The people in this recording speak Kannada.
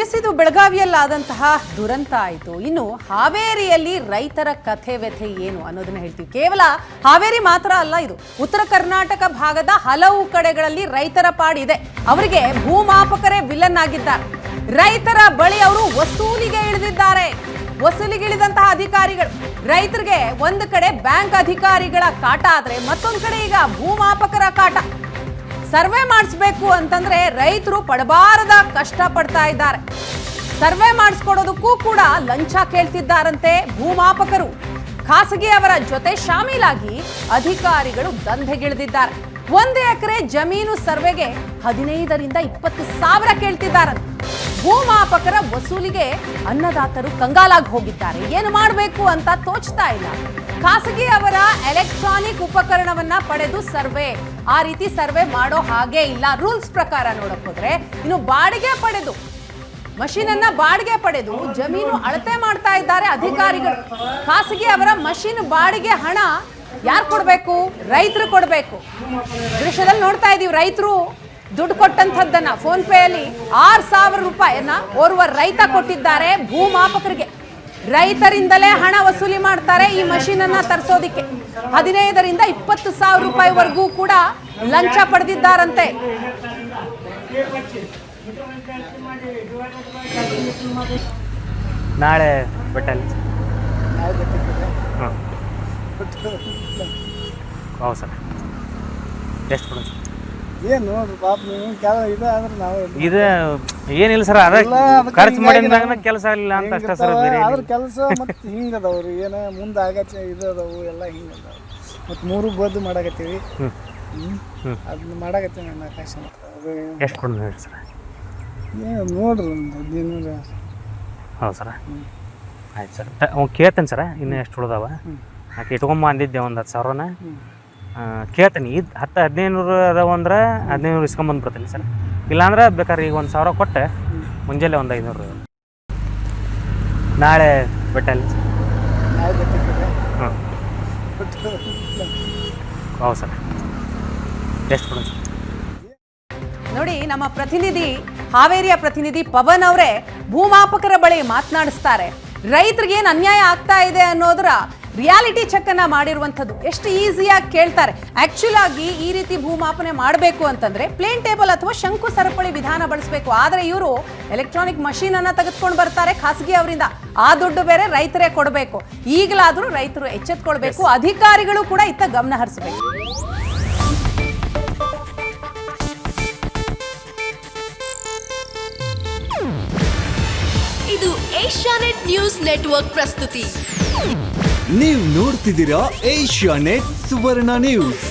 ಎಸ್, ಇದು ಬೆಳಗಾವಿಯಲ್ಲಾದಂತಹ ದುರಂತ ಆಯಿತು. ಇನ್ನು ಹಾವೇರಿಯಲ್ಲಿ ರೈತರ ಕಥೆ ವ್ಯಥೆ ಏನು ಅನ್ನೋದನ್ನ ಹೇಳ್ತೀವಿ. ಕೇವಲ ಹಾವೇರಿ ಮಾತ್ರ ಅಲ್ಲ, ಇದು ಉತ್ತರ ಕರ್ನಾಟಕ ಭಾಗದ ಹಲವು ಕಡೆಗಳಲ್ಲಿ ರೈತರ ಪಾಡಿದೆ. ಅವರಿಗೆ ಭೂಮಾಪಕರೇ ವಿಲನ್ ಆಗಿದ್ದಾರೆ. ರೈತರ ಬಳಿ ಅವರು ವಸೂಲಿಗೆ ಇಳಿದಿದ್ದಾರೆ. ವಸೂಲಿಗೆ ಇಳಿದಂತಹ ಅಧಿಕಾರಿಗಳು ರೈತರಿಗೆ ಒಂದು ಕಡೆ ಬ್ಯಾಂಕ್ ಅಧಿಕಾರಿಗಳ ಕಾಟ ಆದ್ರೆ ಮತ್ತೊಂದು ಕಡೆ ಈಗ ಭೂಮಾಪಕರ ಕಾಟ. ಸರ್ವೆ ಮಾಡಿಸ್ಬೇಕು ಅಂತಂದ್ರೆ ರೈತರು ಪಡಬಾರದ ಕಷ್ಟ ಪಡ್ತಾ ಇದ್ದಾರೆ. ಸರ್ವೆ ಮಾಡಿಸ್ಕೊಡೋದಕ್ಕೂ ಕೂಡ ಲಂಚ ಕೇಳ್ತಿದ್ದಾರಂತೆ ಭೂಮಾಪಕರು. ಖಾಸಗಿ ಅವರ ಜೊತೆ ಶಾಮೀಲಾಗಿ ಅಧಿಕಾರಿಗಳು ದಂಧೆಗಿಳಿದಿದ್ದಾರೆ. 1 ಎಕರೆ ಜಮೀನು ಸರ್ವೆಗೆ 15ರಿಂದ 20 ಸಾವಿರ ಕೇಳ್ತಿದ್ದಾರಂತೆ. ಭೂಮಾಪಕರ ವಸೂಲಿಗೆ ಅನ್ನದಾತರು ಕಂಗಾಲಾಗಿ ಹೋಗಿದ್ದಾರೆ. ಏನು ಮಾಡಬೇಕು ಅಂತ ತೋಚ್ತಾ ಇಲ್ಲ. ಖಾಸಗಿ ಅವರ ಎಲೆಕ್ಟ್ರಾನಿಕ್ ಉಪಕರಣವನ್ನ ಪಡೆದು ಸರ್ವೆ, ಆ ರೀತಿ ಸರ್ವೆ ಮಾಡೋ ಹಾಗೆ ಇಲ್ಲ ರೂಲ್ಸ್ ಪ್ರಕಾರ ನೋಡಕ್ ಹೋದ್ರೆ. ಇನ್ನು ಬಾಡಿಗೆ ಪಡೆದು, ಮಷೀನ್ ಅನ್ನ ಬಾಡಿಗೆ ಪಡೆದು ಜಮೀನು ಅಳತೆ ಮಾಡ್ತಾ ಇದ್ದಾರೆ ಅಧಿಕಾರಿಗಳು. ಖಾಸಗಿ ಅವರ ಮಷೀನ್ ಬಾಡಿಗೆ ಹಣ ಯಾರು ಕೊಡ್ಬೇಕು? ರೈತರು ಕೊಡ್ಬೇಕು. ದೃಶ್ಯದಲ್ಲಿ ನೋಡ್ತಾ ಇದೀವಿ, ರೈತರು ದುಡ್ಡು ಕೊಟ್ಟಂಥದ್ದನ್ನ ಫೋನ್ ಪೇ ಅಲ್ಲಿ 6,000 ರೂಪಾಯಿಯನ್ನ ಓರ್ವ ರೈತ ಕೊಟ್ಟಿದ್ದಾರೆ ಭೂಮಾಪಕರಿಗೆ. ರೈತರಿಂದಲೇ ಹಣ ವಸೂಲಿ ಮಾಡ್ತಾರೆ ಈ ಮಷೀನ್ ಅನ್ನ ತರಿಸೋದಿಕ್ಕೆ. 15ರಿಂದ 20 ಸಾವಿರ ರೂಪಾಯಿವರೆಗೂ ಕೂಡ ಲಂಚ ಪಡೆದಿದ್ದಾರಂತೆ. ನಾಳೆ ಬೆಟ್ಟಲ್ಲಿ ಹೌದು ಸರ್. ಎಷ್ಟು ಕೊಡೋದು ಏನು ಪಾಪ ನೀವು ಇದಾದ್ರೆ ನಾವು ಇದು ಏನಿಲ್ಲ ಸರ್, ಅದ ಖರ್ಚು ಮಾಡಿದಾಗ ಕೆಲಸ ಇಲ್ಲ ಅಂತ ಅಷ್ಟೇ ಸರ್. ಅದ್ರ ಕೆಲಸ ಮತ್ತು ಹಿಂಗೆ ಅದಾವ್ರಿ, ಏನು ಮುಂದೆ ಆಗತ್ತೆ ಇದು ಅದಾವು ಎಲ್ಲ ಹಿಂಗೆ ಅದಾವೆ. ಮತ್ತು 3 ಬದ್ದು ಮಾಡಾಕತ್ತೀವಿ. ಅದನ್ನ ಮಾಡಾಕತ್ತೀವಿ ನನ್ನ ಆಕಾಶ. ಅದು ಎಷ್ಟು ಕೊಡೋದು ಹೇಳಿ ಸರ್? ಏನು ನೋಡ್ರಿ ಒಂದು 1500. ಹೌದು ಸರ್, ಆಯ್ತು ಸರ್. ಅವ್ನು ಕೇಳ್ತೇನೆ ಸರ್, ಇನ್ನು ಎಷ್ಟು ಉಳ್ದಾವ ಆಕೆ ಇಟ್ಕೊಂಬ ಅಂದಿದ್ದೆ ಒಂದು 10,000ನ. ಕೇಳ್ತೀನಿ. ಇದು 10-1500 ಅದಾವ ಅಂದ್ರೆ 1500 ಇಸ್ಕೊಂಬಂದ್ಬಿಡ್ತೀನಿ ಸರ್. ಇಲ್ಲಾಂದ್ರೆ ಬೇಕಾದ್ರೆ ಈಗ 1,000 ಕೊಟ್ಟೆ ಮುಂಜಾನೆ ಒಂದು 500. ನಾಳೆ ಬೆಟ್ಟಲ್ಲಿ ಹಾಂ ಹೌದು ಸರ್. ಎಷ್ಟು ಕೊಡೋದು ನೋಡಿ, ನಮ್ಮ ಪ್ರತಿನಿಧಿ, ಹಾವೇರಿಯ ಪ್ರತಿನಿಧಿ ಪವನ್ ಅವರೇ ಭೂಮಾಪಕರ ಬಳಿ ಮಾತನಾಡಿಸ್ತಾರೆ. ರೈತರಿಗೆ ಏನು ಅನ್ಯಾಯ ಆಗ್ತಾ ಇದೆ ಅನ್ನೋದರ ರಿಯಾಲಿಟಿ ಚೆಕ್ ಅನ್ನ ಮಾಡಿರುವಂಥದ್ದು. ಎಷ್ಟು ಈಸಿಯಾಗಿ ಕೇಳ್ತಾರೆ. ಆಕ್ಚುಲ್ ಆಗಿ ಈ ರೀತಿ ಭೂಮಾಪನೆ ಮಾಡಬೇಕು ಅಂತಂದ್ರೆ ಪ್ಲೇನ್ ಟೇಬಲ್ ಅಥವಾ ಶಂಕು ಸರಪಳಿ ವಿಧಾನ ಬಳಸಬೇಕು. ಆದ್ರೆ ಇವರು ಎಲೆಕ್ಟ್ರಾನಿಕ್ ಮಷೀನ್ ಅನ್ನ ತೆಗೆದುಕೊಂಡು ಬರ್ತಾರೆ ಖಾಸಗಿ ಅವರಿಂದ. ಆ ದುಡ್ಡು ಬೇರೆ ರೈತರೇ ಕೊಡಬೇಕು. ಈಗಲಾದ್ರೂ ರೈತರು ಎಚ್ಚೆತ್ಕೊಳ್ಬೇಕು. ಅಧಿಕಾರಿಗಳು ಕೂಡ ಇತ್ತ ಗಮನ ಹರಿಸಬೇಕು. ಇದು ಏಷ್ಯಾನೆಟ್ ನ್ಯೂಸ್ ನೆಟ್ವರ್ಕ್ ಪ್ರಸ್ತುತಿ. ನೀವು ನೋಡ್ತಿದ್ದೀರಾ ಏಷ್ಯಾನೆಟ್ ಸುವರ್ಣ ನ್ಯೂಸ್.